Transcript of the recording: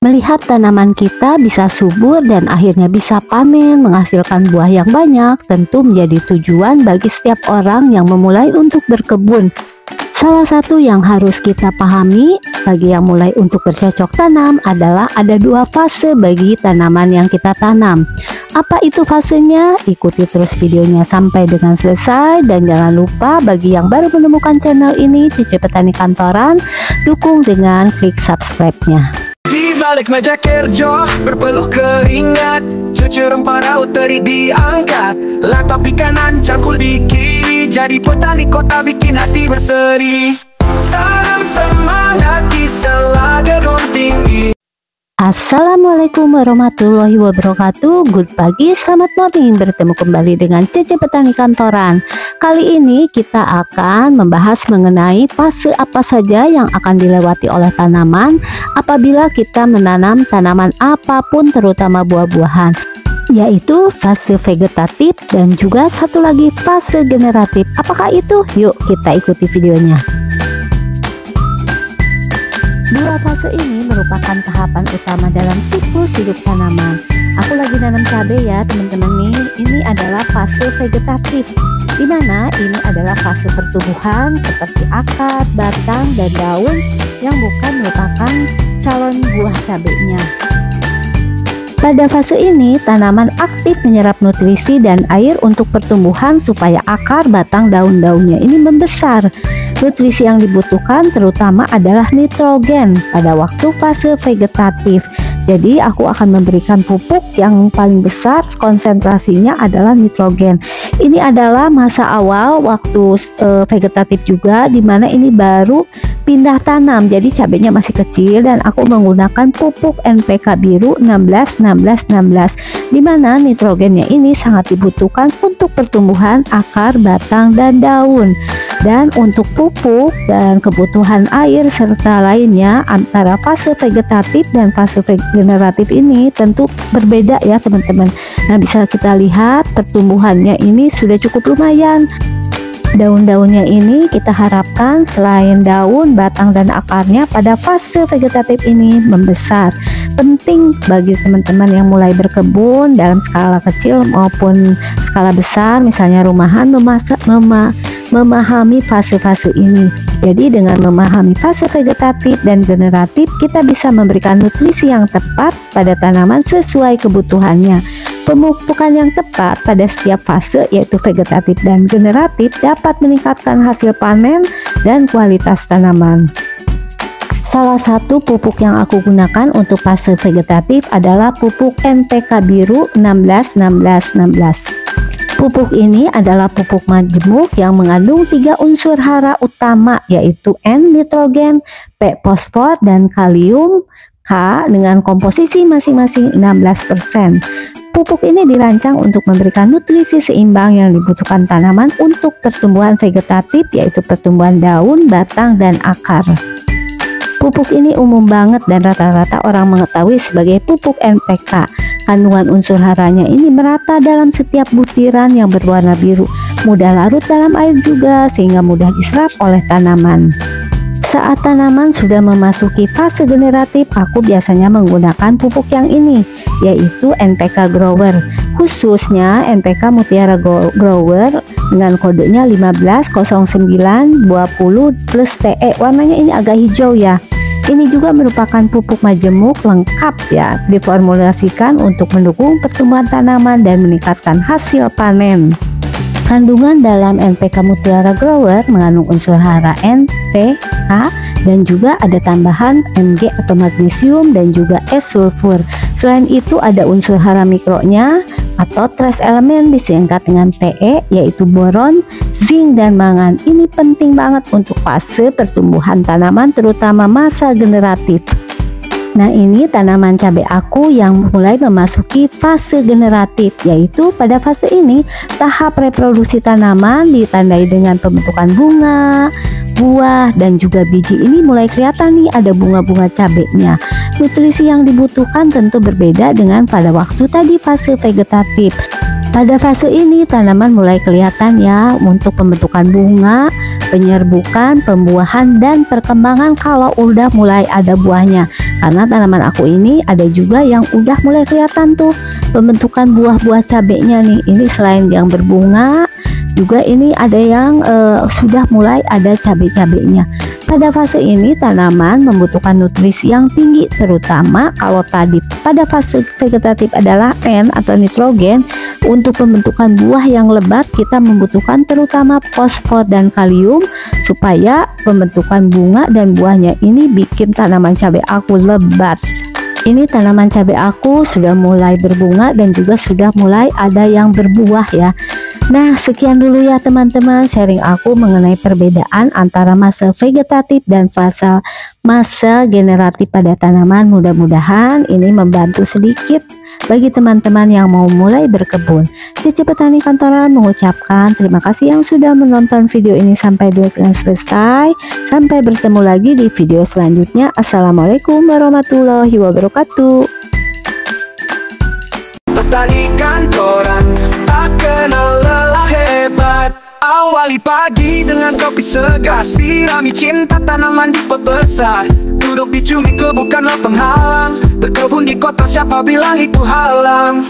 Melihat tanaman kita bisa subur dan akhirnya bisa panen menghasilkan buah yang banyak tentu menjadi tujuan bagi setiap orang yang memulai untuk berkebun. Salah satu yang harus kita pahami bagi yang mulai untuk bercocok tanam adalah ada dua fase bagi tanaman yang kita tanam. Apa itu fasenya? Ikuti terus videonya sampai dengan selesai, dan jangan lupa bagi yang baru menemukan channel ini, Cici Petani Kantoran, dukung dengan klik subscribe-nya. Di balik meja kerja berpeluh keringat, cucu rempah raut teri diangkat, laptop di kanan cangkul di kiri, jadi petani kota bikin hati berseri. Tanam semangat di sela gedung tinggi. Assalamualaikum warahmatullahi wabarakatuh. Good pagi, selamat morning. Bertemu kembali dengan Cici Petani Kantoran. Kali ini kita akan membahas mengenai fase apa saja yang akan dilewati oleh tanaman apabila kita menanam tanaman apapun, terutama buah-buahan, yaitu fase vegetatif dan juga satu lagi fase generatif. Apakah itu? Yuk kita ikuti videonya. Dua fase ini merupakan tahapan utama dalam siklus hidup tanaman. Aku lagi nanam cabai ya teman-teman nih. Ini adalah fase vegetatif, di mana ini adalah fase pertumbuhan seperti akar, batang, dan daun yang bukan merupakan calon buah cabainya. Pada fase ini, tanaman aktif menyerap nutrisi dan air untuk pertumbuhan supaya akar, batang, daun-daunnya ini membesar. Nutrisi yang dibutuhkan terutama adalah nitrogen pada waktu fase vegetatif. Jadi aku akan memberikan pupuk yang paling besar konsentrasinya adalah nitrogen. Ini adalah masa awal waktu vegetatif juga, dimana ini baru pindah tanam, jadi cabenya masih kecil, dan aku menggunakan pupuk NPK biru 16-16-16, dimana nitrogennya ini sangat dibutuhkan untuk pertumbuhan akar, batang, dan daun. Dan untuk pupuk dan kebutuhan air serta lainnya antara fase vegetatif dan fase generatif ini tentu berbeda ya teman-teman. Nah, bisa kita lihat pertumbuhannya ini sudah cukup lumayan. Daun-daunnya ini kita harapkan selain daun, batang, dan akarnya pada fase vegetatif ini membesar. Penting bagi teman-teman yang mulai berkebun dalam skala kecil maupun skala besar, misalnya rumahan, memahami fase-fase ini. Jadi dengan memahami fase vegetatif dan generatif, kita bisa memberikan nutrisi yang tepat pada tanaman sesuai kebutuhannya. Pemupukan yang tepat pada setiap fase yaitu vegetatif dan generatif dapat meningkatkan hasil panen dan kualitas tanaman. Salah satu pupuk yang aku gunakan untuk fase vegetatif adalah pupuk NPK biru 16-16-16. Pupuk ini adalah pupuk majemuk yang mengandung 3 unsur hara utama, yaitu N nitrogen, P fosfor, dan kalium, K dengan komposisi masing-masing 16%. Pupuk ini dirancang untuk memberikan nutrisi seimbang yang dibutuhkan tanaman untuk pertumbuhan vegetatif, yaitu pertumbuhan daun, batang, dan akar. Pupuk ini umum banget dan rata-rata orang mengetahui sebagai pupuk NPK. Kandungan unsur haranya ini merata dalam setiap butiran yang berwarna biru, mudah larut dalam air juga sehingga mudah diserap oleh tanaman. Saat tanaman sudah memasuki fase generatif, aku biasanya menggunakan pupuk yang ini, yaitu NPK Grower, khususnya NPK Mutiara Grower dengan kodenya 150920 plus TE. Warnanya ini agak hijau ya. Ini juga merupakan pupuk majemuk lengkap ya, diformulasikan untuk mendukung pertumbuhan tanaman dan meningkatkan hasil panen. Kandungan dalam NPK Mutiara Grower mengandung unsur hara N, P, K, dan juga ada tambahan Mg atau magnesium dan juga S sulfur. Selain itu ada unsur hara mikronya atau trace element disingkat dengan Te, yaitu boron, zinc, dan mangan. Ini penting banget untuk fase pertumbuhan tanaman terutama masa generatif. Nah, ini tanaman cabai aku yang mulai memasuki fase generatif, yaitu pada fase ini tahap reproduksi tanaman ditandai dengan pembentukan bunga, buah, dan juga biji. Ini mulai kelihatan nih ada bunga-bunga cabainya. Nutrisi yang dibutuhkan tentu berbeda dengan pada waktu tadi fase vegetatif. Pada fase ini tanaman mulai kelihatan ya untuk pembentukan bunga, penyerbukan, pembuahan, dan perkembangan kalau udah mulai ada buahnya. Karena tanaman aku ini ada juga yang udah mulai kelihatan tuh pembentukan buah-buah cabenya nih. Ini selain yang berbunga, juga ini ada yang sudah mulai ada cabai-cabainya. Pada fase ini tanaman membutuhkan nutrisi yang tinggi, terutama kalau tadi pada fase vegetatif adalah N atau nitrogen. Untuk pembentukan buah yang lebat kita membutuhkan terutama fosfor dan kalium, supaya pembentukan bunga dan buahnya ini bikin tanaman cabai aku lebat. Ini tanaman cabai aku sudah mulai berbunga dan juga sudah mulai ada yang berbuah ya. Nah, sekian dulu ya teman-teman sharing aku mengenai perbedaan antara masa vegetatif dan masa generatif pada tanaman. Mudah-mudahan ini membantu sedikit bagi teman-teman yang mau mulai berkebun. Cici Petani Kantoran mengucapkan terima kasih yang sudah menonton video ini sampai dengan selesai. Sampai bertemu lagi di video selanjutnya. Assalamualaikum warahmatullahi wabarakatuh. Petani Kantoran tak kenal lelah hebat. Awali pagi dengan kopi segar, sirami cinta tanaman di pot besar. Duduk di cumi bukanlah penghalang, berkebun di kota siapa bilang itu halang.